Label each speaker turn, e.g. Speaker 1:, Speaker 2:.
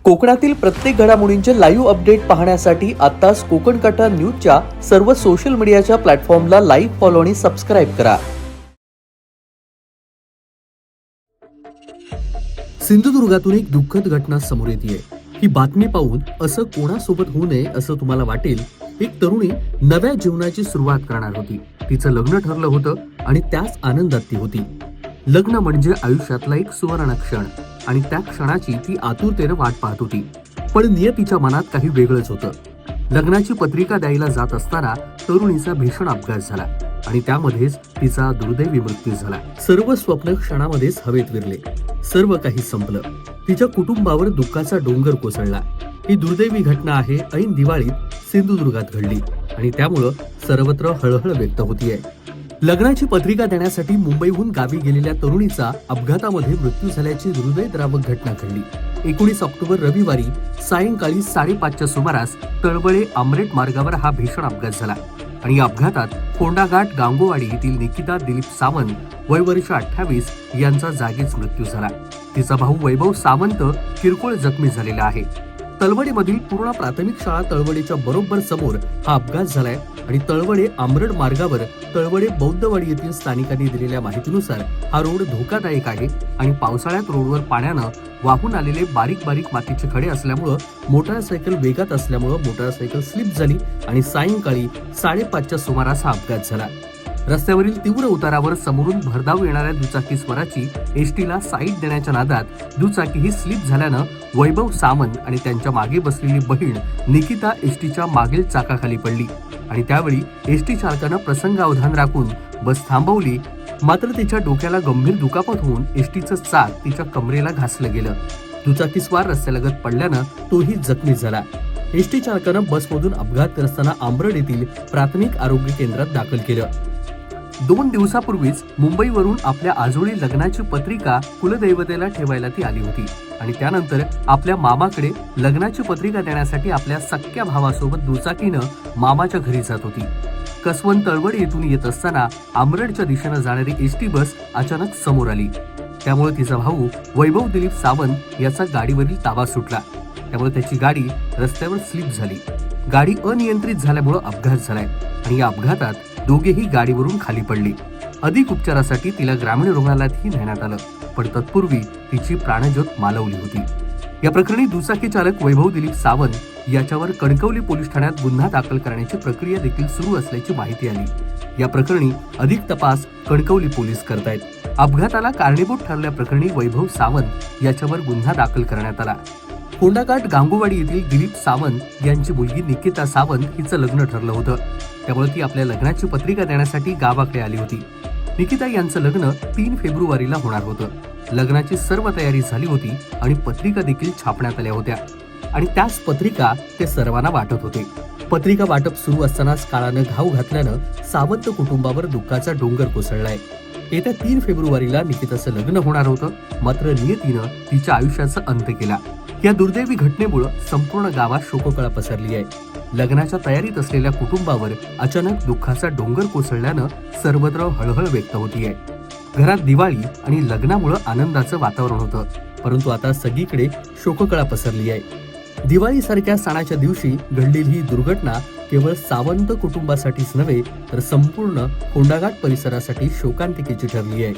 Speaker 1: कोकणातील प्रत्येक घडामोडींचे लाईव्ह अपडेट पाहण्यासाठी आताच कोकण कटा न्यूजच्या सर्व सोशल मीडियाच्या प्लॅटफॉर्मला लाईक, फॉलो आणि सबस्क्राईब करा. सिंधुदुर्गातून एक दुःखद घटना समोर येते. ही बातमी पाहून असं कोणासोबत होऊ नये असं तुम्हाला वाटेल. एक तरुणी नव्या जीवनाची सुरुवात करणार होती. तिचं लग्न ठरलं होतं आणि त्याच आनंदात ती होती. लग्न म्हणजे आयुष्यातला एक सुवर्ण क्षण आणि त्या क्षणाची ती आतुरतेने वाट पाहत होती. पण नियतीच्या मनात काही वेगळंच होतं. लग्नाची पत्रिका द्यायला जात असताना तरुणीचा भीषण अपघात झाला आणि त्यामध्येच तिचा दुर्दैवी मृत्यू झाला. सर्व स्वप्न क्षणामध्येच हवेत विरले. सर्व काही संपलं. तिच्या कुटुंबावर दुःखाचा डोंगर कोसळला. ही दुर्दैवी घटना आहे ऐन दिवाळीत सिंधुदुर्गात घडली आणि त्यामुळं सर्वत्र हळहळ व्यक्त होतीये. लग्नाची पत्रिका देण्यासाठी मुंबईहून गावी गेलेल्या तरुणीचा अपघातामध्ये मृत्यू झाल्याची हृदयद्रावक घटना घडली. 19 ऑक्टोबर रविवारी सायंकाळी 5:30च्या सुमारास तळवळे आमरेट मार्गावर हा भीषण अपघात झाला आणि या अपघातात फोंडाघाट गांगोवाडी येथील निकिता दिलीप सावंत वय वर्ष 28 यांचा जागीच मृत्यू झाला. तिचा भाऊ वैभव सावंत किरकोळ जखमी झालेला आहे. तळवडेमधील पूर्ण प्राथमिक शाळा तळवडेच्या बरोबर समोर हा अपघात झालाय आणि तळवडे आमरड मार्गावर तळवडे बौद्धवाडी येथील स्थानिकांनी दिलेल्या माहितीनुसार हा रोड धोकादायक आहे आणि पावसाळ्यात रोडवर पाण्यानं वाहून आलेले बारीक बारीक मातीचे खडे असल्यामुळं मोटारसायकल वेगात असल्यामुळं मोटारसायकल स्लिप झाली आणि सायंकाळी 5:30च्या सुमारास हा अपघात झाला. रस्त्यावरील तीव्र उतारावर समोरून भरधाव येणाऱ्या दुचाकी स्वाराची एसटीला साईड देण्याच्या नादात दुचाकी ही स्लिप झाल्यानं वैभव सावंत आणि त्यांच्या मागे बसलेली बहीण निकिता एसटीच्या मागील चाकाखाली पडली आणि त्यावेळी एसटी चालकानं प्रसंगावधान राखून बस थांबवली. मात्र तिच्या डोक्याला गंभीर दुखापत होऊन एसटीचं चाक तिच्या कमरेला घासलं गेलं. दुचाकीस्वार रस्त्यालगत पडल्यानं तोही जखमी झाला. एसटी चालकानं बसमधून अपघातग्रस्तांना आंबरड येथील प्राथमिक आरोग्य केंद्रात दाखल केलं. 2 दिवसापूर्वीच मुंबईवरून आपल्या आजोळी लग्नाची पत्रिका कुलदैवतेला ठेवायला ती आली होती आणि त्यानंतर आपल्या मामाकडे लग्नाची पत्रिका देण्यासाठी आपल्या सख्ख्या भावासोबत दुचाकीनं मामाच्या घरी जात होती. कसवंत तळवडे येथून येत असताना आमरडच्या दिशेनं जाणारी एसटी बस अचानक समोर आली. त्यामुळे तिचा भाऊ वैभव दिलीप सावंत याचा गाडीवरील ताबा सुटला. त्यामुळे त्याची गाडी रस्त्यावर स्लिप झाली. गाडी अनियंत्रित झाल्यामुळे अपघात झालाय आणि या अपघातात दोघेही गाडीवरून खाली पडले. अधिक उपचारासाठी तिला ग्रामीण रुग्णालयातही नेण्यात आलं, पण तत्पूर्वी तिची प्राणज्योत मालवली होती. या प्रकरणी दुचाकी चालक वैभव दिलीप सावंत याच्यावर कणकवली पोलीस ठाण्यात गुन्हा दाखल करण्याची प्रक्रिया देखील सुरू असल्याची माहिती आली. या प्रकरणी अधिक तपास कणकवली पोलीस करतायत. अपघाताला कारणीभूत ठरल्याप्रकरणी वैभव सावंत याच्यावर गुन्हा दाखल करण्यात आला. फोंडाघाट गांगोवाडी येथील दिलीप सावंत यांची मुलगी निकिता सावंत हिचं लग्न ठरलं होतं. त्यामुळे ती आपल्या लग्नाची पत्रिका देण्यासाठी गावाकडे आली होती. निकिता यांचं लग्न 3 फेब्रुवारीला होणार होतं. लग्नाची सर्व तयारी झाली होती आणि पत्रिका देखील छापण्यात आल्या होत्या आणि त्याच पत्रिका ते सर्वांना वाटत होते. पत्रिका वाटप सुरू असतानाच काळानं घाव घातल्यानं सावंत कुटुंबावर दुःखाचा डोंगर कोसळलाय. येत्या 3 फेब्रुवारीला निकिताचं लग्न होणार होतं, मात्र नियतीनं तिच्या आयुष्याचा अंत केला. या दुर्दैवी घटनेमुळे संपूर्ण गावात शोककळा पसरली आहे. लग्नाच्या तयारीत असलेल्या कुटुंबावर अचानक दुःखाचा डोंगर कोसळल्यानं सर्वत्र हळहळ व्यक्त होतीये. घरात दिवाळी आणि लग्नामुळे आनंदाचं वातावरण होतं, परंतु आता सगळीकडे शोककळा पसरली आहे. दिवाळीसारख्या सणाच्या दिवशी घडलेली ही दुर्घटना केवळ सावंत कुटुंबासाठीच नव्हे तर संपूर्ण फोंडाघाट परिसरासाठी शोकांतिकेची ठरली आहे.